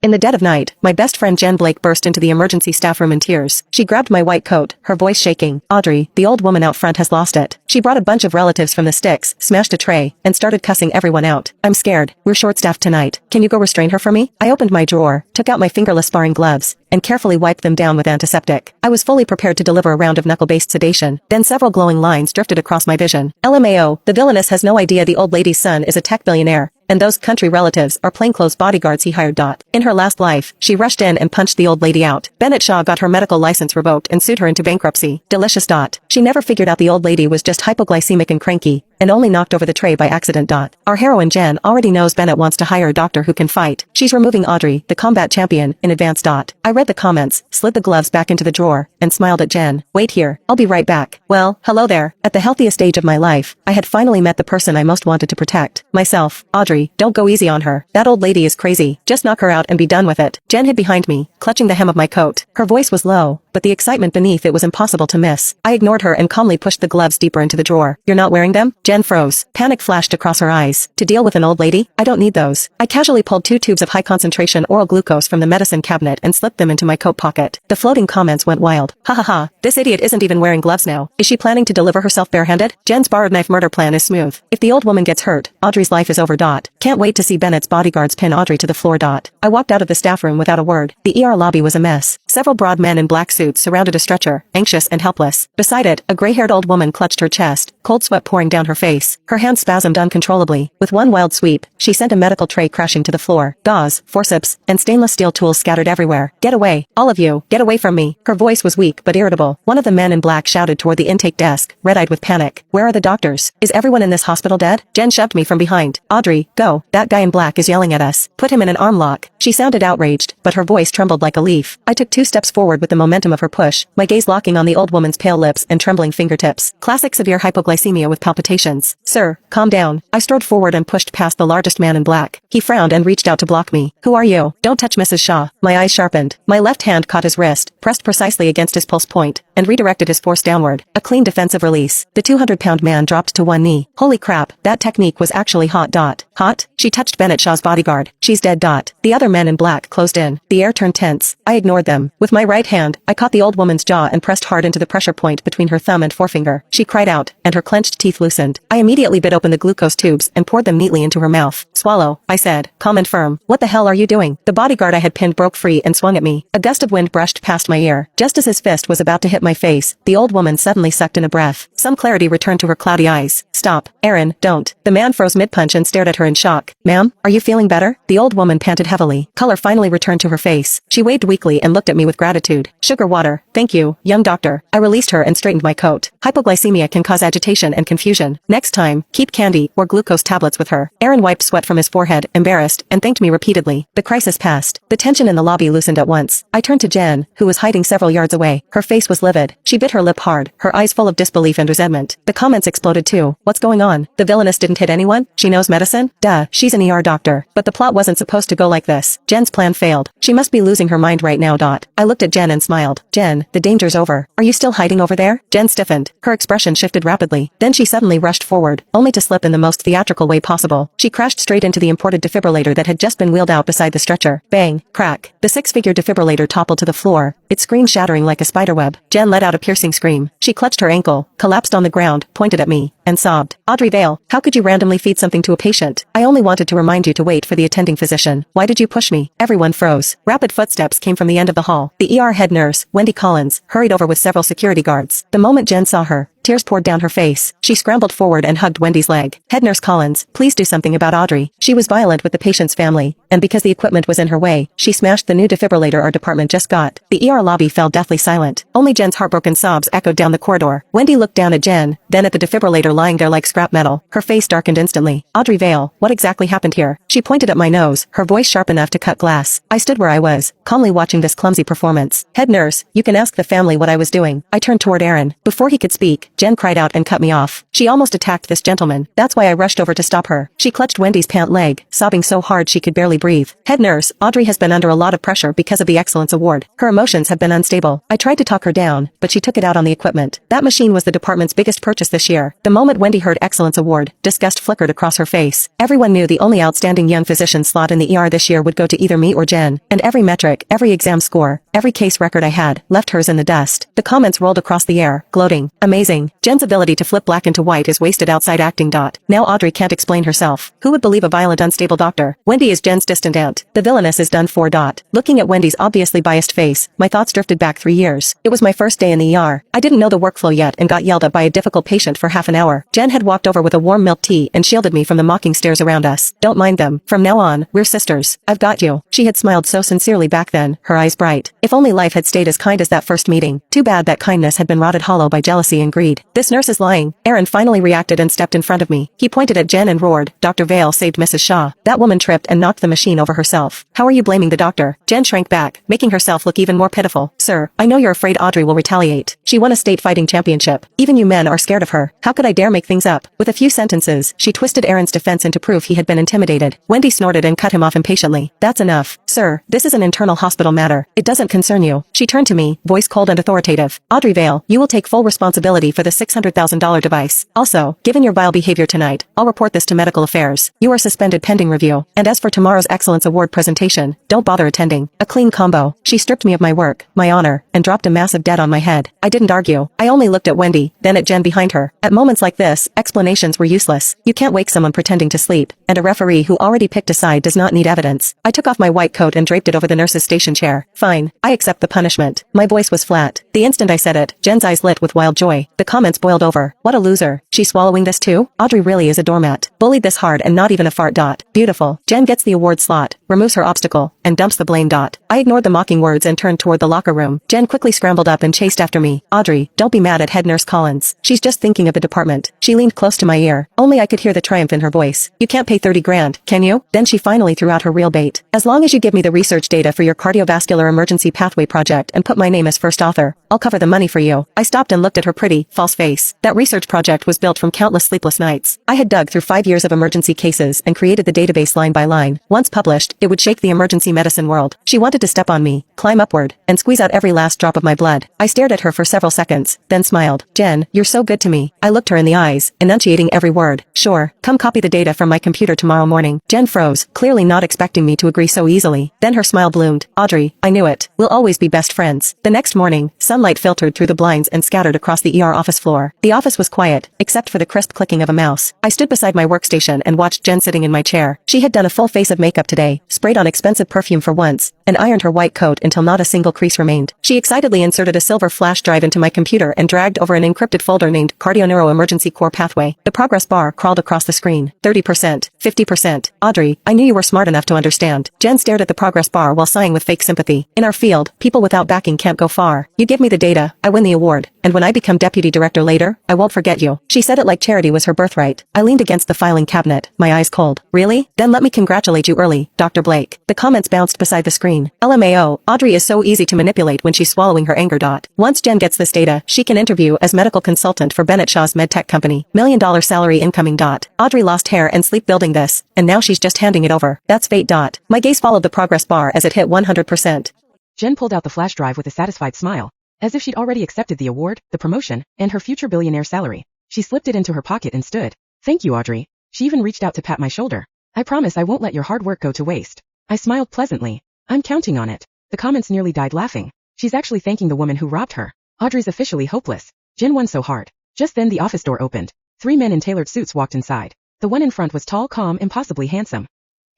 In the dead of night, my best friend Jen Blake burst into the emergency staff room in tears. She grabbed my white coat, her voice shaking. Audrey, the old woman out front has lost it. She brought a bunch of relatives from the sticks, smashed a tray, and started cussing everyone out. I'm scared. We're short-staffed tonight. Can you go restrain her for me? I opened my drawer, took out my fingerless sparring gloves, and carefully wiped them down with antiseptic. I was fully prepared to deliver a round of knuckle-based sedation. Then several glowing lines drifted across my vision. LMAO, the villainess has no idea the old lady's son is a tech billionaire, and those country relatives are plainclothes bodyguards he hired. In her last life, she rushed in and punched the old lady out. Bennett Shaw got her medical license revoked and sued her into bankruptcy. Delicious. She never figured out the old lady was just hypoglycemic and cranky, and only knocked over the tray by accident. Our heroine Jen already knows Bennett wants to hire a doctor who can fight. She's removing Audrey, the combat champion, in advance. I read the comments, slid the gloves back into the drawer, and smiled at Jen. Wait here, I'll be right back. Well, hello there. At the healthiest age of my life, I had finally met the person I most wanted to protect. Myself. Audrey, don't go easy on her. That old lady is crazy. Just knock her out and be done with it. Jen hid behind me, clutching the hem of my coat. Her voice was low, but the excitement beneath it was impossible to miss. I ignored her and calmly pushed the gloves deeper into the drawer. You're not wearing them? Jen froze. Panic flashed across her eyes. To deal with an old lady? I don't need those. I casually pulled 2 tubes of high-concentration oral glucose from the medicine cabinet and slipped them into my coat pocket. The floating comments went wild. Ha ha ha, this idiot isn't even wearing gloves now. Is she planning to deliver herself barehanded? Jen's borrowed knife murder plan is smooth. If the old woman gets hurt, Audrey's life is over. Can't wait to see Bennett's bodyguards pin Audrey to the floor. I walked out of the staff room without a word. The ER lobby was a mess. Several broad men in black suits surrounded a stretcher, anxious and helpless. Beside it, a gray-haired old woman clutched her chest, cold sweat pouring down her face. Her hands spasmed uncontrollably. With one wild sweep, she sent a medical tray crashing to the floor. Gauze, forceps, and stainless steel tools scattered everywhere. Get away. All of you, get away from me. Her voice was weak but irritable. One of the men in black shouted toward the intake desk, red-eyed with panic. Where are the doctors? Is everyone in this hospital dead? Jen shoved me from behind. Audrey, go. That guy in black is yelling at us. Put him in an arm lock. She sounded outraged, but her voice trembled like a leaf. I took 2 steps forward with the momentum of her push, my gaze locking on the old woman's pale lips and trembling fingertips. Classic severe hypoglycemia with palpitations. Sir, calm down. I strode forward and pushed past the largest man in black. He frowned and reached out to block me. Who are you? Don't touch Mrs. Shaw. My eyes sharpened. My left hand caught his wrist, pressed precisely against his pulse point, and redirected his force downward. A clean defensive release. The 200-pound man dropped to one knee. Holy crap, that technique was actually hot. Hot? She touched Bennett Shaw's bodyguard. She's dead. The other men in black closed in. The air turned tense. I ignored them. With my right hand, I caught the old woman's jaw and pressed hard into the pressure point between her thumb and forefinger. She cried out, and her clenched teeth loosened. I immediately bit open the glucose tubes and poured them neatly into her mouth. Swallow, I said, calm and firm. What the hell are you doing? The bodyguard I had pinned broke free and swung at me. A gust of wind brushed past my ear. Just as his fist was about to hit my face, the old woman suddenly sucked in a breath. Some clarity returned to her cloudy eyes. Stop. Aaron, don't. The man froze mid-punch and stared at her in shock. Ma'am, are you feeling better? The old woman panted heavily. Color finally returned to her face. She waved weakly and looked at me with gratitude. Sugar water. Thank you, young doctor. I released her and straightened my coat. Hypoglycemia can cause agitation and confusion. Next time, keep candy or glucose tablets with her. Aaron wiped sweat from his forehead, embarrassed, and thanked me repeatedly. The crisis passed. The tension in the lobby loosened at once. I turned to Jen, who was hiding several yards away. Her face was livid. She bit her lip hard, her eyes full of disbelief and resentment. The comments exploded too. What's going on? The villainess didn't hit anyone? She knows medicine? Duh, she's an ER doctor. But the plot wasn't supposed to go like this. Jen's plan failed. She must be losing her mind right now. I looked at Jen and smiled. Jen, the danger's over. Are you still hiding over there? Jen stiffened. Her expression shifted rapidly. Then she suddenly rushed forward, only to slip in the most theatrical way possible. She crashed straight into the imported defibrillator that had just been wheeled out beside the stretcher. Bang, crack. The 6-figure defibrillator toppled to the floor, its screen shattering like a spiderweb. Jen let out a piercing scream. She clutched her ankle, collapsed on the ground, pointed at me, and sobbed. Audrey Vale, how could you randomly feed something to a patient? I only wanted to remind you to wait for the attending physician. Why did you push me? Everyone froze. Rapid footsteps came from the end of the hall. The ER head nurse, Wendy Collins, hurried over with several security guards. The moment Jen saw her, tears poured down her face. She scrambled forward and hugged Wendy's leg. Head nurse Collins, please do something about Audrey. She was violent with the patient's family, and because the equipment was in her way, she smashed the new defibrillator our department just got. The ER lobby fell deathly silent. Only Jen's heartbroken sobs echoed down the corridor. Wendy looked down at Jen, then at the defibrillator lying there like scrap metal. Her face darkened instantly. Audrey Vale, what exactly happened here? She pointed at my nose, her voice sharp enough to cut glass. I stood where I was, calmly watching this clumsy performance. Head nurse, you can ask the family what I was doing. I turned toward Aaron. Before he could speak, Jen cried out and cut me off. She almost attacked this gentleman. That's why I rushed over to stop her. She clutched Wendy's pant leg, sobbing so hard she could barely breathe. Head nurse, Audrey has been under a lot of pressure because of the Excellence Award. Her emotions have been unstable. I tried to talk her down, but she took it out on the equipment. That machine was the department's biggest purchase this year. The moment Wendy heard Excellence Award, disgust flickered across her face. Everyone knew the only outstanding young physician slot in the ER this year would go to either me or Jen, and every metric, every exam score, every case record I had, left hers in the dust. The comments rolled across the air, gloating. Amazing. Jen's ability to flip black into white is wasted outside acting. Now Audrey can't explain herself. Who would believe a violent, unstable doctor? Wendy is Jen's distant aunt. The villainess is done for. Looking at Wendy's obviously biased face, my thoughts drifted back 3 years. It was my first day in the ER. I didn't know the workflow yet and got yelled at by a difficult patient for half an hour. Jen had walked over with a warm milk tea and shielded me from the mocking stares around us. Don't mind them. From now on, we're sisters. I've got you. She had smiled so sincerely back then, her eyes bright. If only life had stayed as kind as that first meeting. Too bad that kindness had been rotted hollow by jealousy and greed. This nurse is lying. Aaron finally reacted and stepped in front of me. He pointed at Jen and roared, Dr. Vale saved Mrs. Shaw. That woman tripped and knocked the machine over herself. How are you blaming the doctor? Jen shrank back, making herself look even more pitiful. Sir, I know you're afraid Audrey will retaliate. She won a state fighting championship. Even you men are scared of her. How could I dare make things up? With a few sentences, she twisted Aaron's defense into proof he had been intimidated. Wendy snorted and cut him off impatiently. That's enough. Sir, this is an internal hospital matter. It doesn't concern you. She turned to me, voice cold and authoritative. Audrey Vale, you will take full responsibility for the $600,000 device. Also, given your vile behavior tonight, I'll report this to medical affairs. You are suspended pending review. And as for tomorrow's Excellence Award presentation, don't bother attending. A clean combo. She stripped me of my work, my honor, and dropped a massive debt on my head. I didn't argue. I only looked at Wendy, then at Jen behind her. At moments like this, explanations were useless. You can't wake someone pretending to sleep, and a referee who already picked a side does not need evidence. I took off my white coat and draped it over the nurse's station chair. Fine. I accept the punishment. My voice was flat. The instant I said it, Jen's eyes lit with wild joy. The comments boiled over. What a loser. She's swallowing this too? Audrey really is a doormat. Bullied this hard and not even a fart. Beautiful. Jen gets the award slot, removes her obstacle, and dumps the blame. I ignored the mocking words and turned toward the locker room. Jen quickly scrambled up and chased after me. Audrey, don't be mad at head nurse Collins. She's just thinking of the department. She leaned close to my ear. Only I could hear the triumph in her voice. You can't pay 30 grand, can you? Then she finally threw out her real bait. As long as you give me the research data for your cardiovascular emergency pathway project and put my name as first author, I'll cover the money for you. I stopped and looked at her pretty, false face. That research project was built from countless sleepless nights. I had dug through 5 years of emergency cases and created the database line by line. Once published, it would shake the emergency medicine world. She wanted to step on me, climb upward, and squeeze out every last drop of my blood. I stared at her for several seconds, then smiled. Jen, you're so good to me. I looked her in the eyes, enunciating every word. Sure, come copy the data from my computer tomorrow morning. Jen froze, clearly not expecting me to agree so easily. Then her smile bloomed. Audrey, I knew it. We'll always be best friends. The next morning, sunlight filtered through the blinds and scattered across the ER office floor. The office was quiet, except for the crisp clicking of a mouse. I stood beside my workstation and watched Jen sitting in my chair. She had done a full face of makeup today, sprayed on expensive perfume for once, and ironed her white coat until not a single crease remained. She excitedly inserted a silver flash drive into my computer and dragged over an encrypted folder named Cardio-Neuro Emergency Core Pathway. The progress bar crawled across the screen. 30%, 50%. Audrey, I knew you were smart enough to understand. Jen stared at the progress bar while sighing with fake sympathy. In our field, people without backing can't go far. You give me the data, I win the award, and when I become deputy director later, I won't forget you. She said it like charity was her birthright. I leaned against the filing cabinet, my eyes cold. Really? Then let me congratulate you early, Dr. Blake. The comments bounced beside the screen. LMAO, Audrey is so easy to manipulate when she's swallowing her anger. Once Jen gets this data, she can interview as medical consultant for Bennett Shaw's medtech company. $1 million salary incoming. Audrey lost hair and sleep building this, and now she's just handing it over. That's fate. My gaze followed the progress bar as it hit 100%. Jen pulled out the flash drive with a satisfied smile, as if she'd already accepted the award, the promotion, and her future billionaire salary. She slipped it into her pocket and stood. Thank you, Audrey. She even reached out to pat my shoulder. I promise I won't let your hard work go to waste. I smiled pleasantly. I'm counting on it. The comments nearly died laughing. She's actually thanking the woman who robbed her. Audrey's officially hopeless. Jen won so hard. Just then the office door opened. 3 men in tailored suits walked inside. The one in front was tall, calm, impossibly handsome.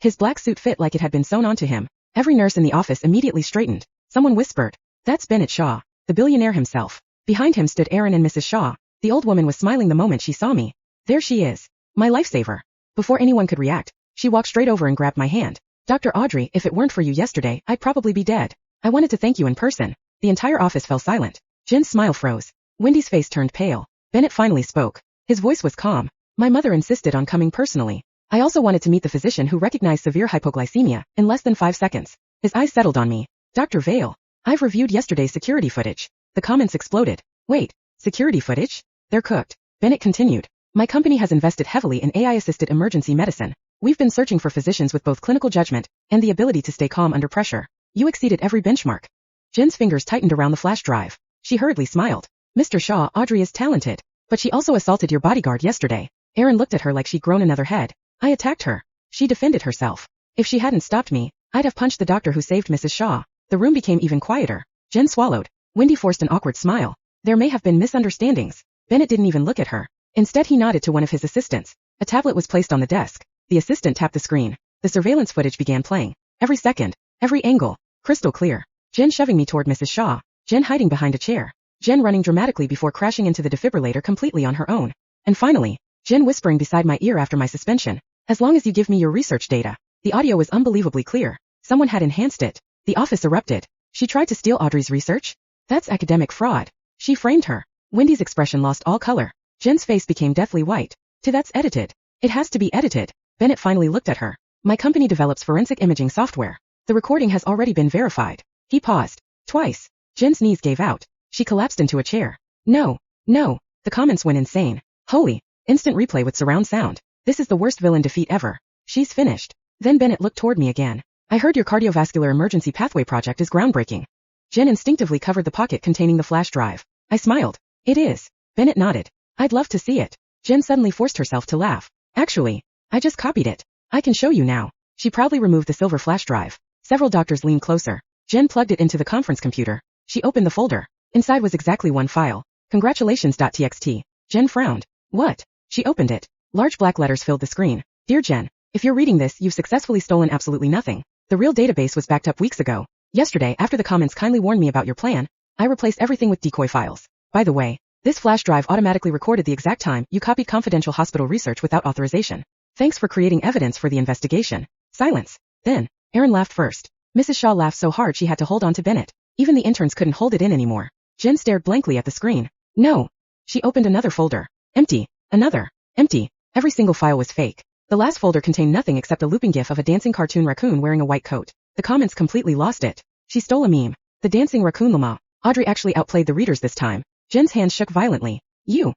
His black suit fit like it had been sewn onto him. Every nurse in the office immediately straightened. Someone whispered, "That's Bennett Shaw, the billionaire himself." Behind him stood Aaron and Mrs. Shaw. The old woman was smiling the moment she saw me. There she is. My lifesaver. Before anyone could react, she walked straight over and grabbed my hand. Dr. Audrey, if it weren't for you yesterday, I'd probably be dead. I wanted to thank you in person. The entire office fell silent. Jen's smile froze. Wendy's face turned pale. Bennett finally spoke. His voice was calm. My mother insisted on coming personally. I also wanted to meet the physician who recognized severe hypoglycemia in less than 5 seconds. His eyes settled on me. Dr. Vale, I've reviewed yesterday's security footage. The comments exploded. Wait, security footage? They're cooked. Bennett continued. My company has invested heavily in AI-assisted emergency medicine. We've been searching for physicians with both clinical judgment and the ability to stay calm under pressure. You exceeded every benchmark. Jen's fingers tightened around the flash drive. She hurriedly smiled. Mr. Shaw, Audrey is talented. But she also assaulted your bodyguard yesterday. Aaron looked at her like she'd grown another head. I attacked her. She defended herself. If she hadn't stopped me, I'd have punched the doctor who saved Mrs. Shaw. The room became even quieter. Jen swallowed. Wendy forced an awkward smile. There may have been misunderstandings. Bennett didn't even look at her. Instead he nodded to one of his assistants. A tablet was placed on the desk. The assistant tapped the screen. The surveillance footage began playing. Every second. Every angle. Crystal clear. Jen shoving me toward Mrs. Shaw. Jen hiding behind a chair. Jen running dramatically before crashing into the defibrillator completely on her own. And finally, Jen whispering beside my ear after my suspension. As long as you give me your research data. The audio was unbelievably clear. Someone had enhanced it. The office erupted. She tried to steal Audrey's research? That's academic fraud. She framed her. Wendy's expression lost all color. Jen's face became deathly white. That's edited. It has to be edited. Bennett finally looked at her. My company develops forensic imaging software. The recording has already been verified. He paused. Twice. Jen's knees gave out. She collapsed into a chair. No. No. The comments went insane. Holy. Instant replay with surround sound. This is the worst villain defeat ever. She's finished. Then Bennett looked toward me again. I heard your cardiovascular emergency pathway project is groundbreaking. Jen instinctively covered the pocket containing the flash drive. I smiled. It is. Bennett nodded. I'd love to see it. Jen suddenly forced herself to laugh. Actually, I just copied it. I can show you now. She proudly removed the silver flash drive. Several doctors leaned closer. Jen plugged it into the conference computer. She opened the folder. Inside was exactly one file. Congratulations.txt. Jen frowned. What? She opened it. Large black letters filled the screen. Dear Jen, if you're reading this, you've successfully stolen absolutely nothing. The real database was backed up weeks ago. Yesterday, after the comments kindly warned me about your plan, I replaced everything with decoy files. By the way, this flash drive automatically recorded the exact time you copied confidential hospital research without authorization. Thanks for creating evidence for the investigation. Silence. Then, Aaron laughed first. Mrs. Shaw laughed so hard she had to hold on to Bennett. Even the interns couldn't hold it in anymore. Jen stared blankly at the screen. No. She opened another folder. Empty. Another. Empty. Every single file was fake. The last folder contained nothing except a looping gif of a dancing cartoon raccoon wearing a white coat. The comments completely lost it. She stole a meme. The dancing raccoon llama. Audrey actually outplayed the readers this time. Jen's hands shook violently. You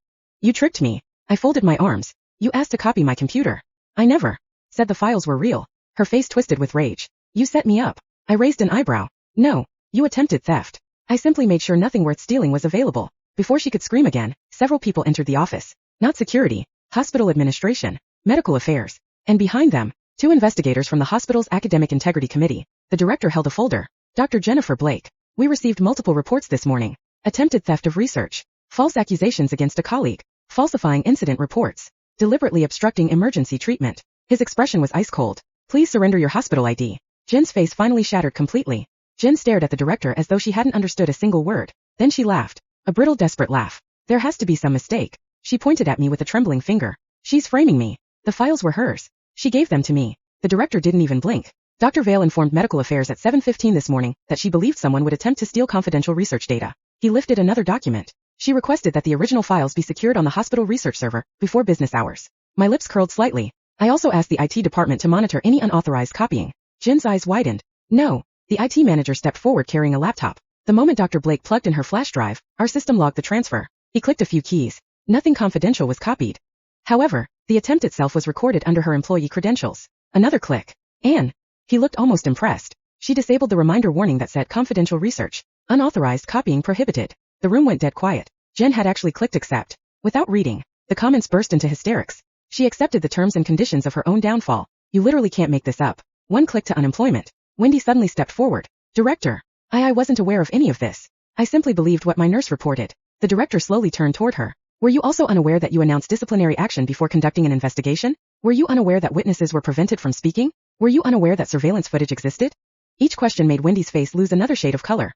tricked me. I folded my arms. You asked to copy my computer. I never said the files were real. Her face twisted with rage. You set me up. I raised an eyebrow. No. You attempted theft. I simply made sure nothing worth stealing was available. Before she could scream again, several people entered the office. Not security. Hospital administration. Medical affairs. And behind them, 2 investigators from the hospital's Academic Integrity Committee. The director held a folder. Dr. Jennifer Blake. We received multiple reports this morning. Attempted theft of research. False accusations against a colleague. Falsifying incident reports. Deliberately obstructing emergency treatment. His expression was ice cold. Please surrender your hospital ID. Jen's face finally shattered completely. Jen stared at the director as though she hadn't understood a single word. Then she laughed. A brittle, desperate laugh. There has to be some mistake. She pointed at me with a trembling finger. She's framing me. The files were hers. She gave them to me. The director didn't even blink. Dr. Vale informed Medical Affairs at 7:15 this morning that she believed someone would attempt to steal confidential research data. He lifted another document. She requested that the original files be secured on the hospital research server before business hours. My lips curled slightly. I also asked the IT department to monitor any unauthorized copying. Jen's eyes widened. No. The IT manager stepped forward carrying a laptop. The moment Dr. Blake plugged in her flash drive, our system logged the transfer. He clicked a few keys. Nothing confidential was copied. However, the attempt itself was recorded under her employee credentials. Another click. Anne. He looked almost impressed. She disabled the reminder warning that said confidential research. Unauthorized copying prohibited. The room went dead quiet. Jen had actually clicked accept. Without reading, the comments burst into hysterics. She accepted the terms and conditions of her own downfall. You literally can't make this up. One click to unemployment. Wendy suddenly stepped forward. Director. I wasn't aware of any of this. I simply believed what my nurse reported. The director slowly turned toward her. Were you also unaware that you announced disciplinary action before conducting an investigation? Were you unaware that witnesses were prevented from speaking? Were you unaware that surveillance footage existed? Each question made Wendy's face lose another shade of color.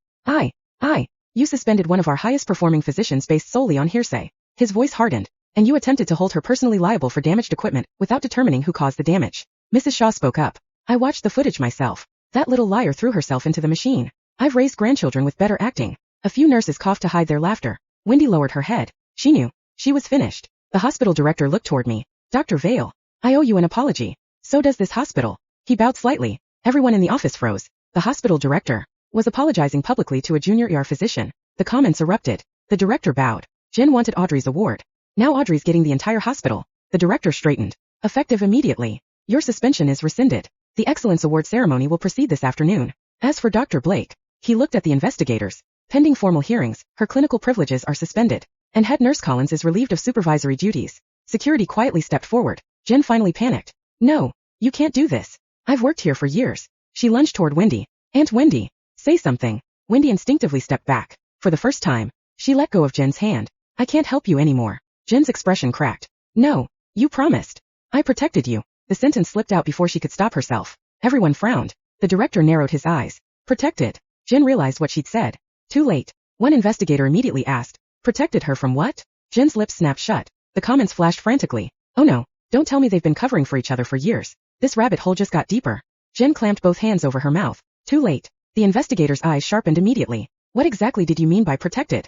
You suspended one of our highest performing physicians based solely on hearsay. His voice hardened. And you attempted to hold her personally liable for damaged equipment without determining who caused the damage. Mrs. Shaw spoke up. I watched the footage myself. That little liar threw herself into the machine. I've raised grandchildren with better acting. A few nurses coughed to hide their laughter. Wendy lowered her head. She knew. She was finished. The hospital director looked toward me. Dr. Vale. I owe you an apology. So does this hospital. He bowed slightly. Everyone in the office froze. The hospital director was apologizing publicly to a junior ER physician. The comments erupted. The director bowed. Jen wanted Audrey's award. Now Audrey's getting the entire hospital. The director straightened. Effective immediately. Your suspension is rescinded. The Excellence Award ceremony will proceed this afternoon. As for Dr. Blake, he looked at the investigators. Pending formal hearings, her clinical privileges are suspended, and head nurse Collins is relieved of supervisory duties. Security quietly stepped forward. Jen finally panicked. No, you can't do this. I've worked here for years. She lunged toward Wendy. Aunt Wendy, say something. Wendy instinctively stepped back. For the first time, she let go of Jen's hand. I can't help you anymore. Jen's expression cracked. No, you promised. I protected you. The sentence slipped out before she could stop herself. Everyone frowned. The director narrowed his eyes. Protected. Jen realized what she'd said. Too late. One investigator immediately asked. Protected her from what? Jen's lips snapped shut. The comments flashed frantically. Oh no, don't tell me they've been covering for each other for years. This rabbit hole just got deeper. Jen clamped both hands over her mouth. Too late. The investigator's eyes sharpened immediately. What exactly did you mean by protected?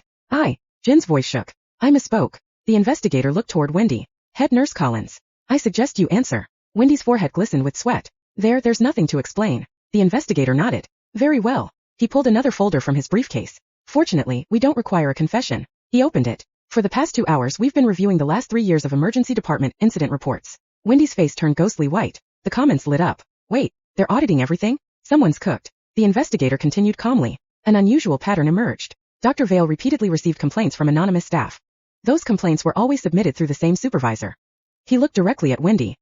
Jen's voice shook. I misspoke. The investigator looked toward Wendy. Head nurse Collins. I suggest you answer. Wendy's forehead glistened with sweat. There's nothing to explain. The investigator nodded. Very well. He pulled another folder from his briefcase. Fortunately, we don't require a confession. He opened it. For the past 2 hours we've been reviewing the last 3 years of emergency department incident reports. Wendy's face turned ghostly white. The comments lit up. Wait, they're auditing everything? Someone's cooked. The investigator continued calmly. An unusual pattern emerged. Dr. Vale repeatedly received complaints from anonymous staff. Those complaints were always submitted through the same supervisor. He looked directly at Wendy.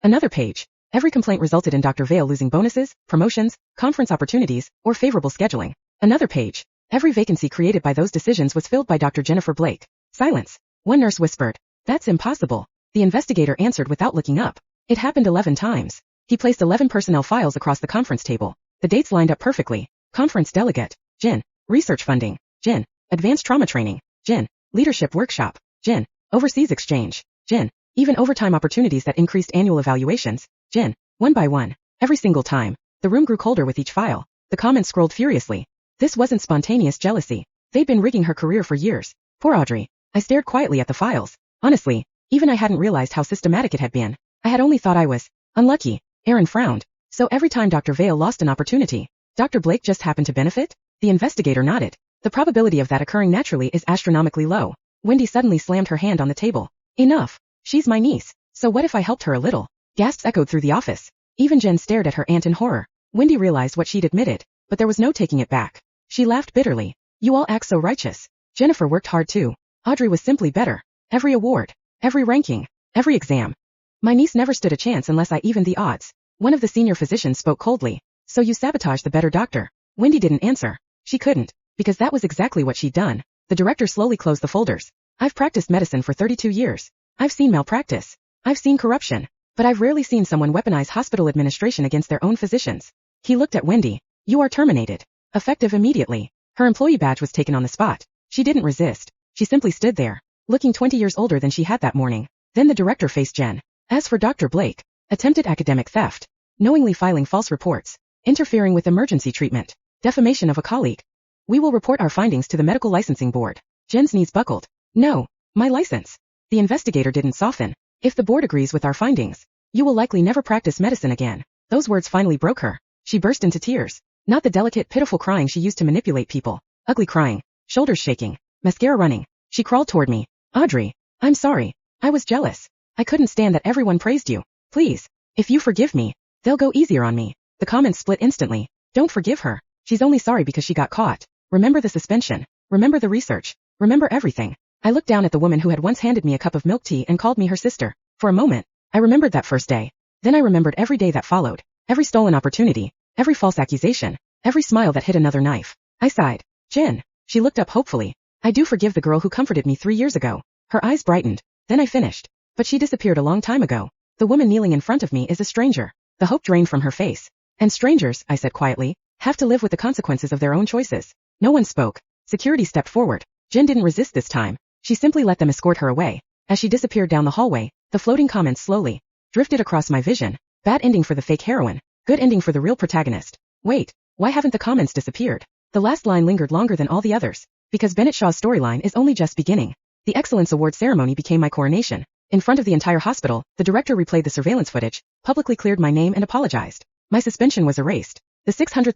Another page. Every complaint resulted in Dr. Vale losing bonuses, promotions, conference opportunities, or favorable scheduling. Another page. Every vacancy created by those decisions was filled by Dr. Jennifer Blake. Silence. One nurse whispered. That's impossible. The investigator answered without looking up. It happened 11 times. He placed 11 personnel files across the conference table. The dates lined up perfectly. Conference delegate. Jen. Research funding. Jen. Advanced trauma training. Jen. Leadership workshop. Jen. Overseas exchange. Jen. Even overtime opportunities that increased annual evaluations. Jen. One by one. Every single time. The room grew colder with each file. The comments scrolled furiously. This wasn't spontaneous jealousy. They'd been rigging her career for years. Poor Audrey. I stared quietly at the files. Honestly, even I hadn't realized how systematic it had been. I had only thought I was unlucky. Aaron frowned. So every time Dr. Vale lost an opportunity, Dr. Blake just happened to benefit? The investigator nodded. The probability of that occurring naturally is astronomically low. Wendy suddenly slammed her hand on the table. Enough. She's my niece. So what if I helped her a little? Gasps echoed through the office. Even Jen stared at her aunt in horror. Wendy realized what she'd admitted, but there was no taking it back. She laughed bitterly. You all act so righteous. Jennifer worked hard too. Audrey was simply better. Every award, every ranking, every exam. My niece never stood a chance unless I evened the odds. One of the senior physicians spoke coldly. So you sabotaged the better doctor. Wendy didn't answer. She couldn't, because that was exactly what she'd done. The director slowly closed the folders. I've practiced medicine for 32 years. I've seen malpractice. I've seen corruption. But I've rarely seen someone weaponize hospital administration against their own physicians. He looked at Wendy. You are terminated. Effective immediately. Her employee badge was taken on the spot. She didn't resist. She simply stood there, looking 20 years older than she had that morning. Then the director faced Jen. As for Dr. Blake, attempted academic theft, knowingly filing false reports, interfering with emergency treatment, defamation of a colleague. We will report our findings to the medical licensing board. Jen's knees buckled. No, my license. The investigator didn't soften. If the board agrees with our findings, you will likely never practice medicine again. Those words finally broke her. She burst into tears. Not the delicate, pitiful crying she used to manipulate people. Ugly crying, shoulders shaking, mascara running. She crawled toward me. Audrey, I'm sorry. I was jealous. I couldn't stand that everyone praised you. Please, if you forgive me, they'll go easier on me. The comments split instantly. Don't forgive her. She's only sorry because she got caught. Remember the suspension. Remember the research. Remember everything. I looked down at the woman who had once handed me a cup of milk tea and called me her sister. For a moment, I remembered that first day. Then I remembered every day that followed. Every stolen opportunity. Every false accusation. Every smile that hid another knife. I sighed. Jen. She looked up hopefully. I do forgive the girl who comforted me 3 years ago. Her eyes brightened. Then I finished. But she disappeared a long time ago. The woman kneeling in front of me is a stranger. The hope drained from her face. And strangers, I said quietly, have to live with the consequences of their own choices. No one spoke. Security stepped forward. Jen didn't resist this time. She simply let them escort her away. As she disappeared down the hallway, the floating comments slowly drifted across my vision. Bad ending for the fake heroine. Good ending for the real protagonist. Wait, why haven't the comments disappeared? The last line lingered longer than all the others. Because Bennett Shaw's storyline is only just beginning. The Excellence Award ceremony became my coronation. In front of the entire hospital, the director replayed the surveillance footage, publicly cleared my name and apologized. My suspension was erased. The $600,000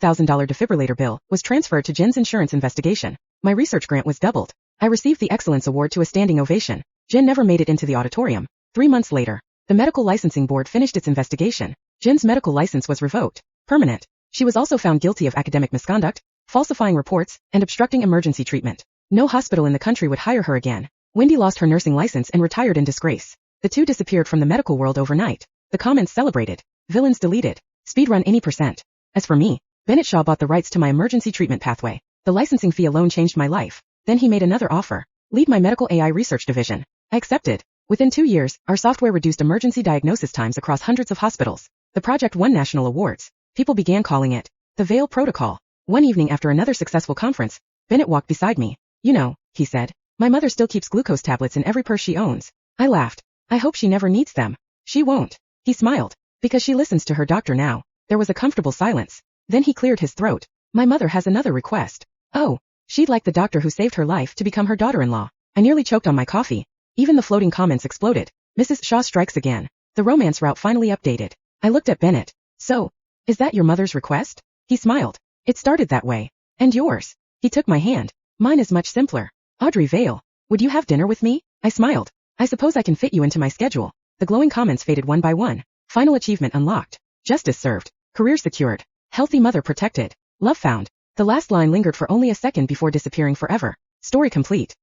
defibrillator bill was transferred to Jen's insurance investigation. My research grant was doubled. I received the Excellence Award to a standing ovation. Jin never made it into the auditorium. 3 months later, the Medical Licensing Board finished its investigation. Jin's medical license was revoked. Permanent. She was also found guilty of academic misconduct, falsifying reports, and obstructing emergency treatment. No hospital in the country would hire her again. Wendy lost her nursing license and retired in disgrace. The two disappeared from the medical world overnight. The comments celebrated. Villains deleted. Speedrun any %. As for me, Bennett Shaw bought the rights to my emergency treatment pathway. The licensing fee alone changed my life. Then he made another offer. Lead my medical AI research division. I accepted. Within 2 years, our software reduced emergency diagnosis times across hundreds of hospitals. The project won national awards. People began calling it the Veil Protocol. One evening after another successful conference, Bennett walked beside me. You know, he said, my mother still keeps glucose tablets in every purse she owns. I laughed. I hope she never needs them. She won't. He smiled. Because she listens to her doctor now. There was a comfortable silence. Then he cleared his throat. My mother has another request. Oh, she'd like the doctor who saved her life to become her daughter-in-law. I nearly choked on my coffee. Even the floating comments exploded. Mrs. Shaw strikes again. The romance route finally updated. I looked at Bennett. So, is that your mother's request? He smiled. It started that way. And yours? He took my hand. Mine is much simpler. Audrey Vale, would you have dinner with me? I smiled. I suppose I can fit you into my schedule. The glowing comments faded one by one. Final achievement unlocked. Justice served. Career secured. Healthy mother protected. Love found. The last line lingered for only a second before disappearing forever. Story complete.